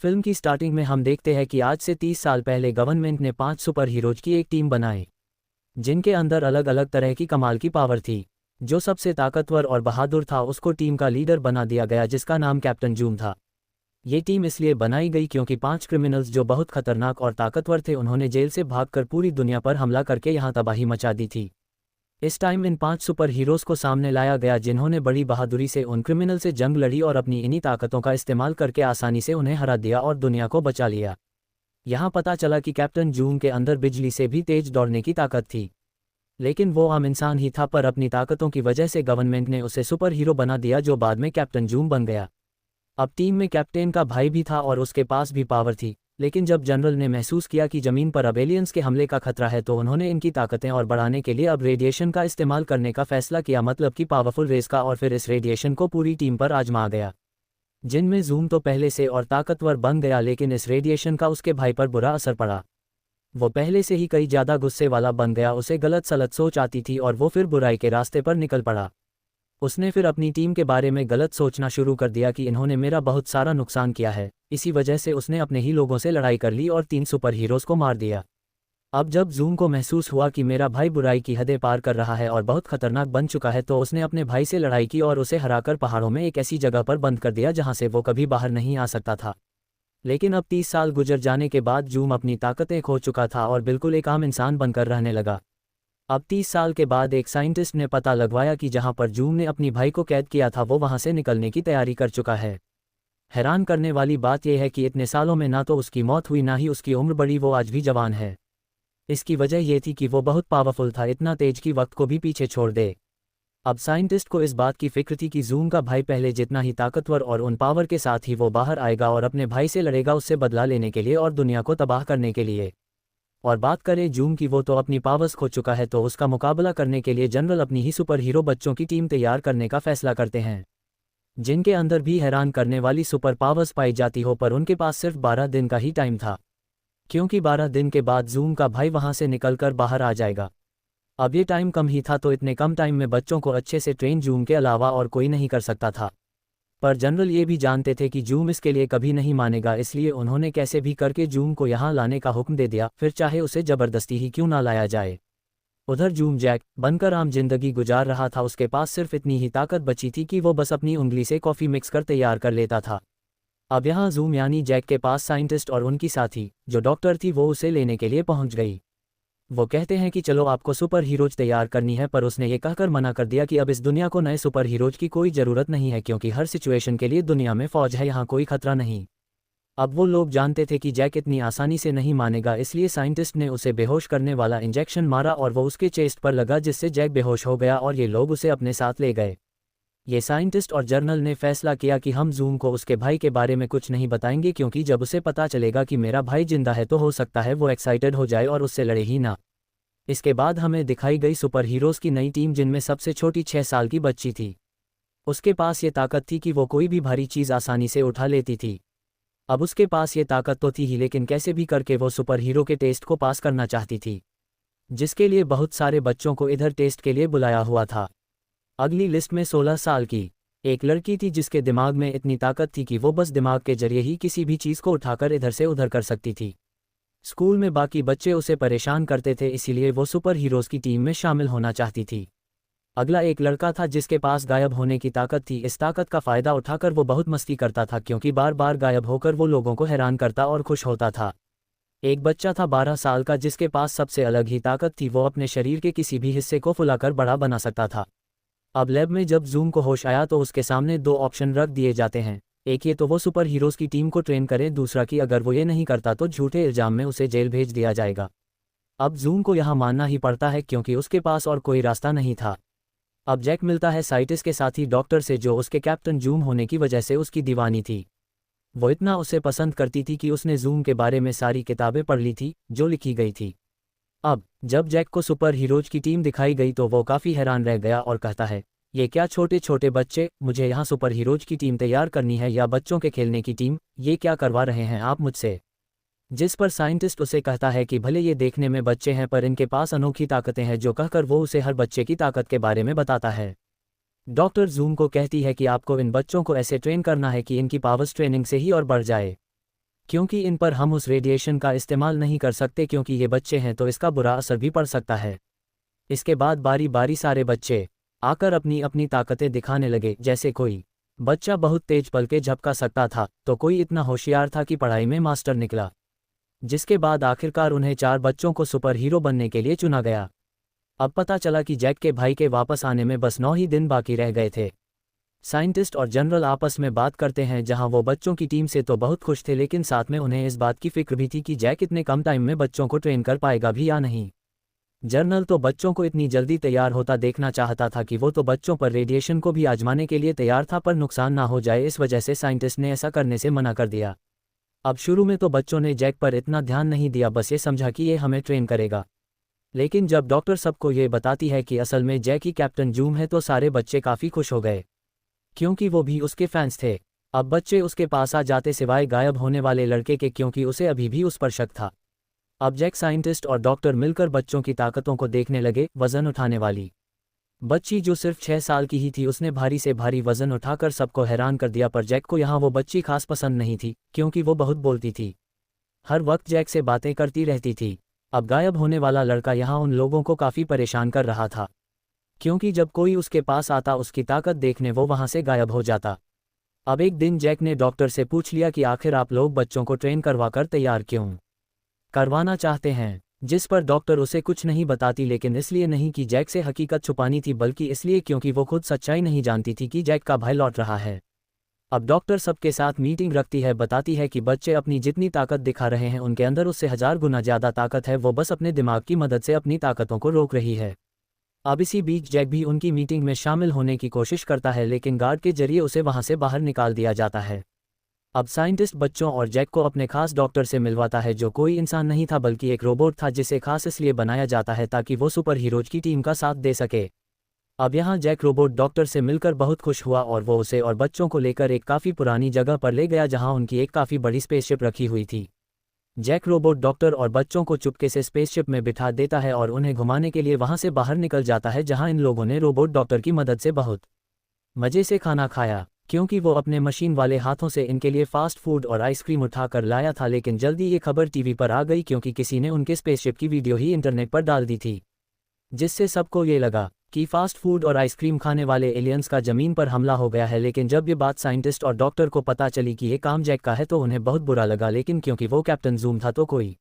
Film की starting में हम देखते हैं कि आज से 30 साल पहले गवर्नमेंट ने 5 सुपर हीरोज की एक टीम बनाई, जिनके अंदर अलग अलग तरह की कमाल की पावर थी। जो सबसे ताकतवर और बहादुर था उसको टीम का लीडर बना दिया गया, जिसका नाम कैप्टन जूम था। ये टीम इसलिए बनाई गई क्योंकि 5 क्रिमिनल्स जो बहुत खतरनाक और ताकतवर थे, उन्होंने जेल से भागकर पूरी दुनिया पर हमला करके यहाँ तबाही मचा दी थी। इस टाइम इन 5 सुपर हीरोज़ को सामने लाया गया, जिन्होंने बड़ी बहादुरी से उन क्रिमिनल से जंग लड़ी और अपनी इन्हीं ताकतों का इस्तेमाल करके आसानी से उन्हें हरा दिया और दुनिया को बचा लिया। यहाँ पता चला कि कैप्टन जूम के अंदर बिजली से भी तेज दौड़ने की ताकत थी, लेकिन वो आम इंसान ही था, पर अपनी ताकतों की वजह से गवर्नमेंट ने उसे सुपर हीरो बना दिया, जो बाद में कैप्टन जूम बन गया। अब टीम में कैप्टन का भाई भी था और उसके पास भी पावर थी, लेकिन जब जनरल ने महसूस किया कि ज़मीन पर अब एलियंस के हमले का खतरा है, तो उन्होंने इनकी ताकतें और बढ़ाने के लिए अब रेडिएशन का इस्तेमाल करने का फैसला किया, मतलब कि पावरफुल रेस का। और फिर इस रेडिएशन को पूरी टीम पर आजमा गया, जिनमें जूम तो पहले से और ताकतवर बन गया, लेकिन इस रेडिएशन का उसके भाई पर बुरा असर पड़ा। वो पहले से ही कई ज़्यादा गुस्से वाला बन गया, उसे गलत सलत सोच आती थी और वो फिर बुराई के रास्ते पर निकल पड़ा। उसने फिर अपनी टीम के बारे में गलत सोचना शुरू कर दिया कि इन्होंने मेरा बहुत सारा नुकसान किया है। इसी वजह से उसने अपने ही लोगों से लड़ाई कर ली और 3 सुपर हीरोज़ को मार दिया। अब जब जूम को महसूस हुआ कि मेरा भाई बुराई की हदें पार कर रहा है और बहुत खतरनाक बन चुका है, तो उसने अपने भाई से लड़ाई की और उसे हराकर पहाड़ों में एक ऐसी जगह पर बंद कर दिया जहां से वो कभी बाहर नहीं आ सकता था। लेकिन अब 30 साल गुजर जाने के बाद जूम अपनी ताकतें खो चुका था और बिल्कुल एक आम इंसान बनकर रहने लगा। अब 30 साल के बाद एक साइंटिस्ट ने पता लगवाया कि जहां पर जूम ने अपनी भाई को कैद किया था, वो वहां से निकलने की तैयारी कर चुका है। हैरान करने वाली बात यह है कि इतने सालों में ना तो उसकी मौत हुई ना ही उसकी उम्र बढ़ी, वो आज भी जवान है। इसकी वजह यह थी कि वो बहुत पावरफुल था, इतना तेज कि वक्त को भी पीछे छोड़ दे। अब साइंटिस्ट को इस बात की फिक्र थी कि जूम का भाई पहले जितना ही ताकतवर और उन पावर के साथ ही वो बाहर आएगा और अपने भाई से लड़ेगा, उससे बदला लेने के लिए और दुनिया को तबाह करने के लिए। और बात करें जूम की, वो तो अपनी पावर्स खो चुका है, तो उसका मुकाबला करने के लिए जनरल अपनी ही सुपर हीरो बच्चों की टीम तैयार करने का फैसला करते हैं, जिनके अंदर भी हैरान करने वाली सुपर पावर्स पाई जाती हो, पर उनके पास सिर्फ 12 दिन का ही टाइम था, क्योंकि 12 दिन के बाद जूम का भाई वहां से निकलकर बाहर आ जाएगा। अब ये टाइम कम ही था, तो इतने कम टाइम में बच्चों को अच्छे से ट्रेन जूम के अलावा और कोई नहीं कर सकता था। पर जनरल ये भी जानते थे कि जूम इसके लिए कभी नहीं मानेगा, इसलिए उन्होंने कैसे भी करके जूम को यहाँ लाने का हुक्म दे दिया, फिर चाहे उसे ज़बरदस्ती ही क्यों ना लाया जाए। उधर जूम जैक बनकर आम जिंदगी गुजार रहा था, उसके पास सिर्फ इतनी ही ताकत बची थी कि वो बस अपनी उंगली से कॉफ़ी मिक्स कर तैयार कर लेता था। अब यहाँ जूम यानी जैक के पास साइंटिस्ट और उनकी साथी जो डॉक्टर थी, वो उसे लेने के लिए पहुँच गई। वो कहते हैं कि चलो आपको सुपर हीरोज तैयार करनी है, पर उसने ये कहकर मना कर दिया कि अब इस दुनिया को नए सुपर हीरोज की कोई ज़रूरत नहीं है, क्योंकि हर सिचुएशन के लिए दुनिया में फ़ौज है, यहाँ कोई खतरा नहीं। अब वो लोग जानते थे कि जैक इतनी आसानी से नहीं मानेगा, इसलिए साइंटिस्ट ने उसे बेहोश करने वाला इंजेक्शन मारा और वो उसके चेस्ट पर लगा, जिससे जैक बेहोश हो गया और ये लोग उसे अपने साथ ले गए। ये साइंटिस्ट और जर्नल ने फैसला किया कि हम जूम को उसके भाई के बारे में कुछ नहीं बताएंगे, क्योंकि जब उसे पता चलेगा कि मेरा भाई जिंदा है तो हो सकता है वो एक्साइटेड हो जाए और उससे लड़े ही ना। इसके बाद हमें दिखाई गई सुपर हीरोज़ की नई टीम, जिनमें सबसे छोटी 6 साल की बच्ची थी। उसके पास ये ताकत थी कि वो कोई भी भारी चीज़ आसानी से उठा लेती थी। अब उसके पास ये ताकत तो थी ही, लेकिन कैसे भी करके वो सुपर हीरो के टेस्ट को पास करना चाहती थी, जिसके लिए बहुत सारे बच्चों को इधर टेस्ट के लिए बुलाया हुआ था। अगली लिस्ट में 16 साल की एक लड़की थी, जिसके दिमाग में इतनी ताकत थी कि वो बस दिमाग के जरिए ही किसी भी चीज़ को उठाकर इधर से उधर कर सकती थी। स्कूल में बाकी बच्चे उसे परेशान करते थे, इसीलिए वो सुपर हीरोज़ की टीम में शामिल होना चाहती थी। अगला एक लड़का था जिसके पास गायब होने की ताकत थी। इस ताकत का फ़ायदा उठाकर वो बहुत मस्ती करता था, क्योंकि बार बार गायब होकर वो लोगों को हैरान करता और खुश होता था। एक बच्चा था 12 साल का, जिसके पास सबसे अलग ही ताकत थी, वो अपने शरीर के किसी भी हिस्से को फुलाकर बड़ा बना सकता था। अब लैब में जब जूम को होश आया तो उसके सामने 2 ऑप्शन रख दिए जाते हैं, एक ये तो वो सुपर हीरोज़ की टीम को ट्रेन करे, दूसरा कि अगर वो ये नहीं करता तो झूठे इल्ज़ाम में उसे जेल भेज दिया जाएगा। अब जूम को यहाँ मानना ही पड़ता है, क्योंकि उसके पास और कोई रास्ता नहीं था। अब जैक मिलता है साइंटिस्ट के साथ ही डॉक्टर से, जो उसके कैप्टन जूम होने की वजह से उसकी दीवानी थी। वो इतना उसे पसंद करती थी कि उसने जूम के बारे में सारी किताबें पढ़ ली थी जो लिखी गई थी। अब जब जैक को सुपर हीरोज़ की टीम दिखाई गई तो वो काफ़ी हैरान रह गया और कहता है, ये क्या छोटे छोटे बच्चे, मुझे यहाँ सुपर हीरोज़ की टीम तैयार करनी है या बच्चों के खेलने की टीम, ये क्या करवा रहे हैं आप मुझसे। जिस पर साइंटिस्ट उसे कहता है कि भले ये देखने में बच्चे हैं, पर इनके पास अनोखी ताकतें हैं, जो कहकर वो उसे हर बच्चे की ताकत के बारे में बताता है। डॉक्टर जूम को कहती है कि आपको इन बच्चों को ऐसे ट्रेन करना है कि इनकी पावर्स ट्रेनिंग से ही और बढ़ जाए। क्योंकि इन पर हम उस रेडिएशन का इस्तेमाल नहीं कर सकते क्योंकि ये बच्चे हैं तो इसका बुरा असर भी पड़ सकता है। इसके बाद बारी बारी सारे बच्चे आकर अपनी अपनी ताकतें दिखाने लगे। जैसे कोई बच्चा बहुत तेज पल के झपका सकता था तो कोई इतना होशियार था कि पढ़ाई में मास्टर निकला। जिसके बाद आखिरकार उन्हें 4 बच्चों को सुपर हीरो बनने के लिए चुना गया। अब पता चला कि जैक के भाई के वापस आने में बस 9 ही दिन बाकी रह गए थे। साइंटिस्ट और जनरल आपस में बात करते हैं जहां वो बच्चों की टीम से तो बहुत खुश थे लेकिन साथ में उन्हें इस बात की फिक्र भी थी कि जैक इतने कम टाइम में बच्चों को ट्रेन कर पाएगा भी या नहीं। जनरल तो बच्चों को इतनी जल्दी तैयार होता देखना चाहता था कि वो तो बच्चों पर रेडिएशन को भी आजमाने के लिए तैयार था, पर नुकसान ना हो जाए इस वजह से साइंटिस्ट ने ऐसा करने से मना कर दिया। अब शुरू में तो बच्चों ने जैक पर इतना ध्यान नहीं दिया, बस ये समझा कि ये हमें ट्रेन करेगा। लेकिन जब डॉक्टर सबको ये बताती है कि असल में जैक ही कैप्टन जूम है तो सारे बच्चे काफ़ी खुश हो गए क्योंकि वो भी उसके फैंस थे। अब बच्चे उसके पास आ जाते सिवाय गायब होने वाले लड़के के, क्योंकि उसे अभी भी उस पर शक था। अब जैक, साइंटिस्ट और डॉक्टर मिलकर बच्चों की ताकतों को देखने लगे। वज़न उठाने वाली बच्ची जो सिर्फ 6 साल की ही थी उसने भारी से भारी वज़न उठाकर सबको हैरान कर दिया, पर जैक को यहाँ वो बच्ची खास पसंद नहीं थी क्योंकि वो बहुत बोलती थी, हर वक्त जैक से बातें करती रहती थी। अब गायब होने वाला लड़का यहाँ उन लोगों को काफ़ी परेशान कर रहा था क्योंकि जब कोई उसके पास आता उसकी ताकत देखने वो वहाँ से गायब हो जाता। अब एक दिन जैक ने डॉक्टर से पूछ लिया कि आखिर आप लोग बच्चों को ट्रेन करवाकर तैयार क्यों करवाना चाहते हैं, जिस पर डॉक्टर उसे कुछ नहीं बताती, लेकिन इसलिए नहीं कि जैक से हकीकत छुपानी थी बल्कि इसलिए क्योंकि वो खुद सच्चाई नहीं जानती थी कि जैक का भाई लौट रहा है। अब डॉक्टर सबके साथ मीटिंग रखती है, बताती है कि बच्चे अपनी जितनी ताकत दिखा रहे हैं उनके अंदर उससे 1000 गुना ज़्यादा ताकत है, वो बस अपने दिमाग की मदद से अपनी ताकतों को रोक रही है। अब इसी बीच जैक भी उनकी मीटिंग में शामिल होने की कोशिश करता है लेकिन गार्ड के जरिए उसे वहां से बाहर निकाल दिया जाता है। अब साइंटिस्ट बच्चों और जैक को अपने खास डॉक्टर से मिलवाता है जो कोई इंसान नहीं था बल्कि एक रोबोट था, जिसे खास इसलिए बनाया जाता है ताकि वो सुपर हीरोज की टीम का साथ दे सके। अब यहाँ जैक रोबोट डॉक्टर से मिलकर बहुत खुश हुआ और वो उसे और बच्चों को लेकर एक काफ़ी पुरानी जगह पर ले गया जहाँ उनकी एक काफ़ी बड़ी स्पेसशिप रखी हुई थी। जैक रोबोट डॉक्टर और बच्चों को चुपके से स्पेसशिप में बिठा देता है और उन्हें घुमाने के लिए वहां से बाहर निकल जाता है, जहां इन लोगों ने रोबोट डॉक्टर की मदद से बहुत मज़े से खाना खाया क्योंकि वो अपने मशीन वाले हाथों से इनके लिए फास्ट फूड और आइसक्रीम उठा कर लाया था। लेकिन जल्दी ये खबर टीवी पर आ गई क्योंकि किसी ने उनके स्पेसशिप की वीडियो ही इंटरनेट पर डाल दी थी, जिससे सबको ये लगा कि फास्ट फूड और आइसक्रीम खाने वाले एलियंस का ज़मीन पर हमला हो गया है। लेकिन जब ये बात साइंटिस्ट और डॉक्टर को पता चली कि ये काम जैक का है तो उन्हें बहुत बुरा लगा, लेकिन क्योंकि वो कैप्टन जूम था तो कोई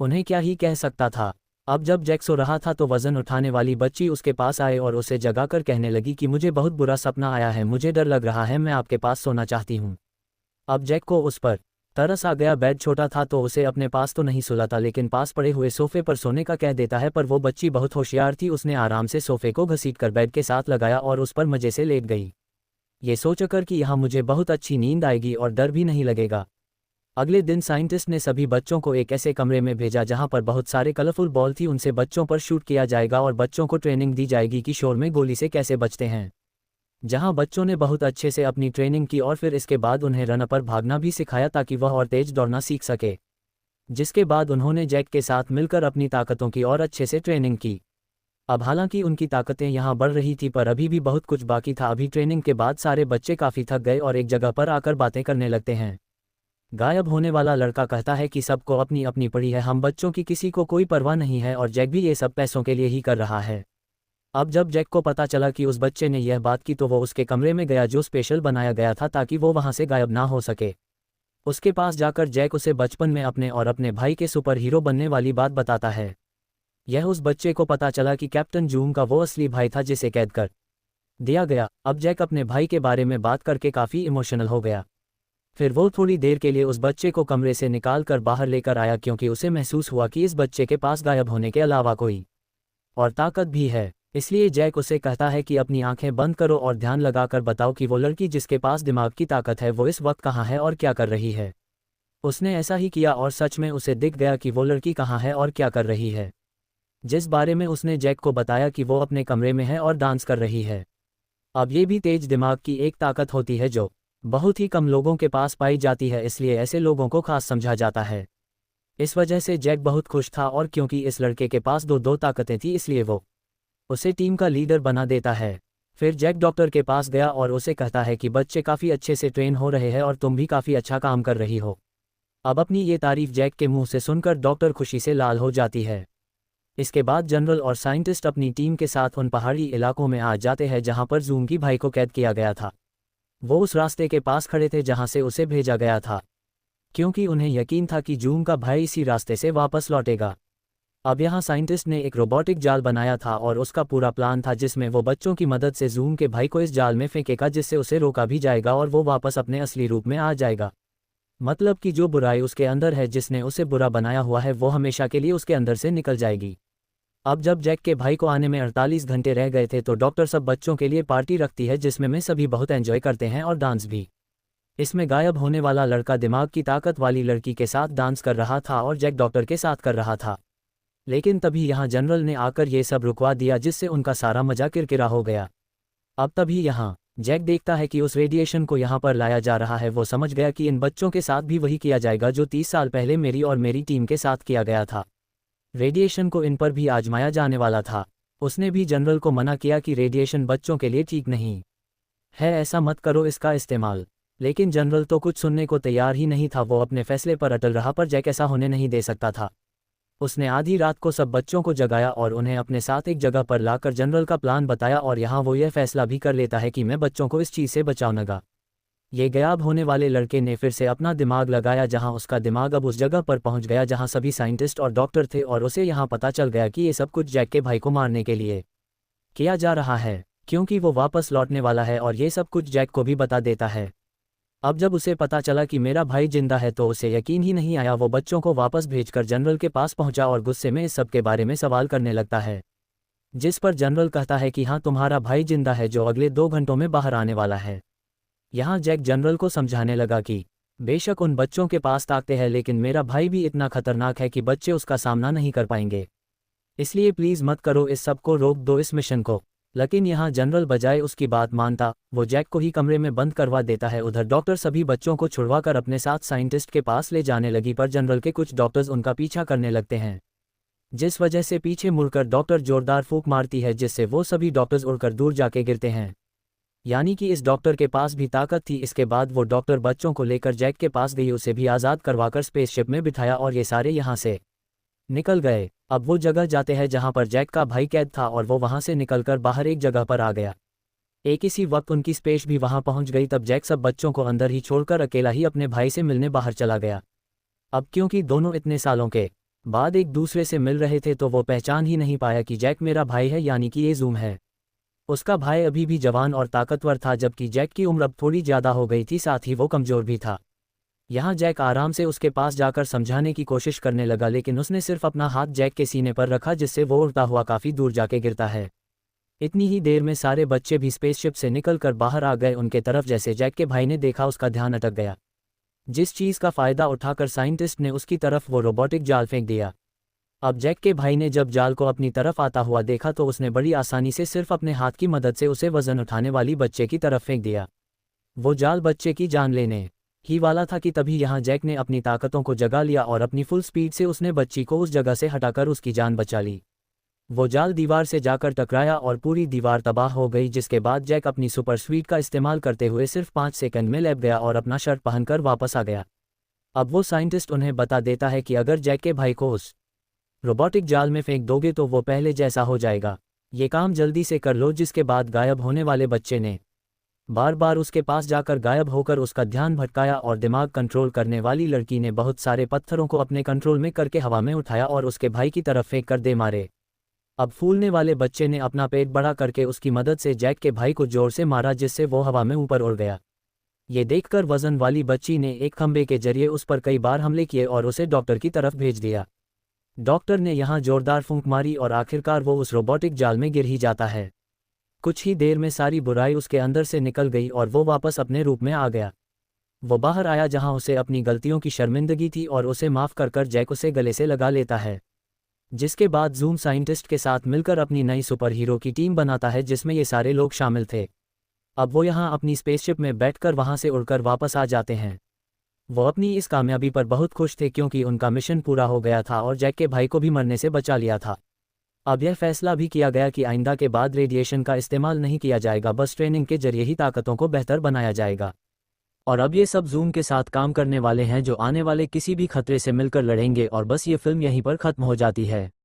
उन्हें क्या ही कह सकता था। अब जब जैक सो रहा था तो वज़न उठाने वाली बच्ची उसके पास आए और उसे जगाकर कहने लगी कि मुझे बहुत बुरा सपना आया है, मुझे डर लग रहा है, मैं आपके पास सोना चाहती हूँ। अब जैक को उस पर तरस आ गया। बेड छोटा था तो उसे अपने पास तो नहीं सुलाता लेकिन पास पड़े हुए सोफे पर सोने का कह देता है, पर वो बच्ची बहुत होशियार थी, उसने आराम से सोफे को घसीटकर बेड के साथ लगाया और उस पर मज़े से लेट गई, ये सोचकर कि यहाँ मुझे बहुत अच्छी नींद आएगी और डर भी नहीं लगेगा। अगले दिन साइंटिस्ट ने सभी बच्चों को एक ऐसे कमरे में भेजा जहाँ पर बहुत सारे कलरफुल बॉल थी, उनसे बच्चों पर शूट किया जाएगा और बच्चों को ट्रेनिंग दी जाएगी कि शोर में गोली से कैसे बचते हैं। जहां बच्चों ने बहुत अच्छे से अपनी ट्रेनिंग की और फिर इसके बाद उन्हें रन पर भागना भी सिखाया ताकि वह और तेज दौड़ना सीख सके। जिसके बाद उन्होंने जैक के साथ मिलकर अपनी ताकतों की और अच्छे से ट्रेनिंग की। अब हालांकि उनकी ताकतें यहाँ बढ़ रही थी पर अभी भी बहुत कुछ बाकी था। अभी ट्रेनिंग के बाद सारे बच्चे काफ़ी थक गए और एक जगह पर आकर बातें करने लगते हैं। गायब होने वाला लड़का कहता है कि सबको अपनी अपनी पड़ी है, हम बच्चों की किसी को कोई परवाह नहीं है और जैक भी ये सब पैसों के लिए ही कर रहा है। अब जब जैक को पता चला कि उस बच्चे ने यह बात की तो वो उसके कमरे में गया जो स्पेशल बनाया गया था ताकि वो वहां से गायब ना हो सके। उसके पास जाकर जैक उसे बचपन में अपने और अपने भाई के सुपर हीरो बनने वाली बात बताता है। यह उस बच्चे को पता चला कि कैप्टन जूम का वो असली भाई था जिसे कैद कर दिया गया। अब जैक अपने भाई के बारे में बात करके काफ़ी इमोशनल हो गया। फिर वो थोड़ी देर के लिए उस बच्चे को कमरे से निकाल कर बाहर लेकर आया क्योंकि उसे महसूस हुआ कि इस बच्चे के पास गायब होने के अलावा कोई और ताकत भी है। इसलिए जैक उसे कहता है कि अपनी आंखें बंद करो और ध्यान लगाकर बताओ कि वो लड़की जिसके पास दिमाग की ताकत है वो इस वक्त कहाँ है और क्या कर रही है। उसने ऐसा ही किया और सच में उसे दिख गया कि वो लड़की कहाँ है और क्या कर रही है, जिस बारे में उसने जैक को बताया कि वो अपने कमरे में है और डांस कर रही है। अब ये भी तेज दिमाग की एक ताकत होती है जो बहुत ही कम लोगों के पास पाई जाती है, इसलिए ऐसे लोगों को खास समझा जाता है। इस वजह से जैक बहुत खुश था और क्योंकि इस लड़के के पास दो ताकतें थी इसलिए वो उसे टीम का लीडर बना देता है। फिर जैक डॉक्टर के पास गया और उसे कहता है कि बच्चे काफ़ी अच्छे से ट्रेन हो रहे हैं और तुम भी काफ़ी अच्छा काम कर रही हो। अब अपनी ये तारीफ जैक के मुंह से सुनकर डॉक्टर खुशी से लाल हो जाती है। इसके बाद जनरल और साइंटिस्ट अपनी टीम के साथ उन पहाड़ी इलाकों में आ जाते हैं जहां पर जूम की भाई को कैद किया गया था। वो उस रास्ते के पास खड़े थे जहां से उसे भेजा गया था, क्योंकि उन्हें यकीन था कि जूम का भाई इसी रास्ते से वापस लौटेगा। अब यहाँ साइंटिस्ट ने एक रोबोटिक जाल बनाया था और उसका पूरा प्लान था जिसमें वो बच्चों की मदद से जूम के भाई को इस जाल में फेंकेगा, जिससे उसे रोका भी जाएगा और वो वापस अपने असली रूप में आ जाएगा। मतलब कि जो बुराई उसके अंदर है, जिसने उसे बुरा बनाया हुआ है, वो हमेशा के लिए उसके अंदर से निकल जाएगी। अब जब जैक के भाई को आने में 48 घंटे रह गए थे तो डॉक्टर सब बच्चों के लिए पार्टी रखती है जिसमें में सभी बहुत एंजॉय करते हैं और डांस भी। इसमें गायब होने वाला लड़का दिमाग की ताकत वाली लड़की के साथ डांस कर रहा था और जैक डॉक्टर के साथ कर रहा था। लेकिन तभी यहाँ जनरल ने आकर ये सब रुकवा दिया, जिससे उनका सारा मजा किरकिरा हो गया। अब तभी यहाँ जैक देखता है कि उस रेडिएशन को यहाँ पर लाया जा रहा है। वो समझ गया कि इन बच्चों के साथ भी वही किया जाएगा जो 30 साल पहले मेरी और मेरी टीम के साथ किया गया था। रेडिएशन को इन पर भी आजमाया जाने वाला था। उसने भी जनरल को मना किया कि रेडिएशन बच्चों के लिए ठीक नहीं है, ऐसा मत करो इसका इस्तेमाल। लेकिन जनरल तो कुछ सुनने को तैयार ही नहीं था। वो अपने फैसले पर अटल रहा, पर जैक ऐसा होने नहीं दे सकता था। उसने आधी रात को सब बच्चों को जगाया और उन्हें अपने साथ एक जगह पर लाकर जनरल का प्लान बताया और यहाँ वो यह फैसला भी कर लेता है कि मैं बच्चों को इस चीज़ से बचाऊंगा। ये गायब होने वाले लड़के ने फिर से अपना दिमाग लगाया, जहाँ उसका दिमाग अब उस जगह पर पहुँच गया जहाँ सभी साइंटिस्ट और डॉक्टर थे, और उसे यहाँ पता चल गया कि ये सब कुछ जैक के भाई को मारने के लिए किया जा रहा है, क्योंकि वो वापस लौटने वाला है और ये सब कुछ जैक को भी बता देता है। अब जब उसे पता चला कि मेरा भाई जिंदा है तो उसे यकीन ही नहीं आया। वो बच्चों को वापस भेजकर जनरल के पास पहुंचा और गुस्से में इस सब के बारे में सवाल करने लगता है, जिस पर जनरल कहता है कि हाँ, तुम्हारा भाई जिंदा है जो अगले 2 घंटों में बाहर आने वाला है। यहाँ जैक जनरल को समझाने लगा कि बेशक उन बच्चों के पास ताकतें हैं, लेकिन मेरा भाई भी इतना खतरनाक है कि बच्चे उसका सामना नहीं कर पाएंगे, इसलिए प्लीज़ मत करो, इस सब को रोक दो, इस मिशन को। लेकिन यहाँ जनरल बजाय उसकी बात मानता, वो जैक को ही कमरे में बंद करवा देता है। उधर डॉक्टर सभी बच्चों को छुड़वाकर अपने साथ साइंटिस्ट के पास ले जाने लगी, पर जनरल के कुछ डॉक्टर्स उनका पीछा करने लगते हैं, जिस वजह से पीछे मुड़कर डॉक्टर जोरदार फूंक मारती है, जिससे वो सभी डॉक्टर्स उड़कर दूर जाके गिरते हैं। यानी कि इस डॉक्टर के पास भी ताकत थी। इसके बाद वो डॉक्टर बच्चों को लेकर जैक के पास गई, उसे भी आज़ाद करवाकर स्पेसशिप में बिठाया और ये सारे यहाँ से निकल गए। अब वो जगह जाते हैं जहाँ पर जैक का भाई कैद था और वो वहाँ से निकलकर बाहर एक जगह पर आ गया। एक इसी वक्त उनकी स्पेस भी वहाँ पहुँच गई। तब जैक सब बच्चों को अंदर ही छोड़कर अकेला ही अपने भाई से मिलने बाहर चला गया। अब क्योंकि दोनों इतने सालों के बाद एक दूसरे से मिल रहे थे तो वो पहचान ही नहीं पाया कि जैक मेरा भाई है, यानी कि ये जूम है। उसका भाई अभी भी जवान और ताकतवर था, जबकि जैक की उम्र अब थोड़ी ज़्यादा हो गई थी, साथ ही वो कमज़ोर भी था। यहाँ जैक आराम से उसके पास जाकर समझाने की कोशिश करने लगा, लेकिन उसने सिर्फ अपना हाथ जैक के सीने पर रखा, जिससे वो उड़ता हुआ काफ़ी दूर जाके गिरता है। इतनी ही देर में सारे बच्चे भी स्पेसशिप से निकलकर बाहर आ गए उनके तरफ। जैसे जैक के भाई ने देखा, उसका ध्यान अटक गया। जिस चीज़ का फ़ायदा उठाकर साइंटिस्ट ने उसकी तरफ वो रोबोटिक जाल फेंक दिया। अब जैक के भाई ने जब जाल को अपनी तरफ आता हुआ देखा तो उसने बड़ी आसानी से सिर्फ अपने हाथ की मदद से उसे वज़न उठाने वाली बच्चे की तरफ फेंक दिया। वो जाल बच्चे की जान लेने ही वाला था कि तभी यहाँ जैक ने अपनी ताकतों को जगा लिया और अपनी फुल स्पीड से उसने बच्ची को उस जगह से हटाकर उसकी जान बचा ली। वो जाल दीवार से जाकर टकराया और पूरी दीवार तबाह हो गई, जिसके बाद जैक अपनी सुपर स्पीड का इस्तेमाल करते हुए सिर्फ 5 सेकंड में लैब गया और अपना शर्ट पहनकर वापस आ गया। अब वो साइंटिस्ट उन्हें बता देता है कि अगर जैक के भाई को उस रोबोटिक जाल में फेंक दोगे तो वो पहले जैसा हो जाएगा, ये काम जल्दी से कर लो। जिसके बाद गायब होने वाले बच्चे ने बार बार उसके पास जाकर गायब होकर उसका ध्यान भटकाया और दिमाग कंट्रोल करने वाली लड़की ने बहुत सारे पत्थरों को अपने कंट्रोल में करके हवा में उठाया और उसके भाई की तरफ फेंक कर दे मारे। अब फूलने वाले बच्चे ने अपना पेट बड़ा करके उसकी मदद से जैक के भाई को जोर से मारा, जिससे वो हवा में ऊपर उड़ गया। ये देखकर वजन वाली बच्ची ने एक खंबे के जरिए उस पर कई बार हमले किए और उसे डॉक्टर की तरफ भेज दिया। डॉक्टर ने यहाँ जोरदार फूंक मारी और आखिरकार वो उस रोबोटिक जाल में गिर ही जाता है। कुछ ही देर में सारी बुराई उसके अंदर से निकल गई और वो वापस अपने रूप में आ गया। वो बाहर आया जहाँ उसे अपनी गलतियों की शर्मिंदगी थी और उसे माफ़ कर जैक उसे गले से लगा लेता है। जिसके बाद जूम साइंटिस्ट के साथ मिलकर अपनी नई सुपर हीरो की टीम बनाता है, जिसमें ये सारे लोग शामिल थे। अब वो यहाँ अपनी स्पेसशिप में बैठकर वहाँ से उड़कर वापस आ जाते हैं। वो अपनी इस कामयाबी पर बहुत खुश थे क्योंकि उनका मिशन पूरा हो गया था और जैक के भाई को भी मरने से बचा लिया था। अब यह फैसला भी किया गया कि आइंदा के बाद रेडिएशन का इस्तेमाल नहीं किया जाएगा, बस ट्रेनिंग के जरिए ही ताकतों को बेहतर बनाया जाएगा। और अब ये सब जूम के साथ काम करने वाले हैं जो आने वाले किसी भी खतरे से मिलकर लड़ेंगे और बस ये फिल्म यहीं पर खत्म हो जाती है।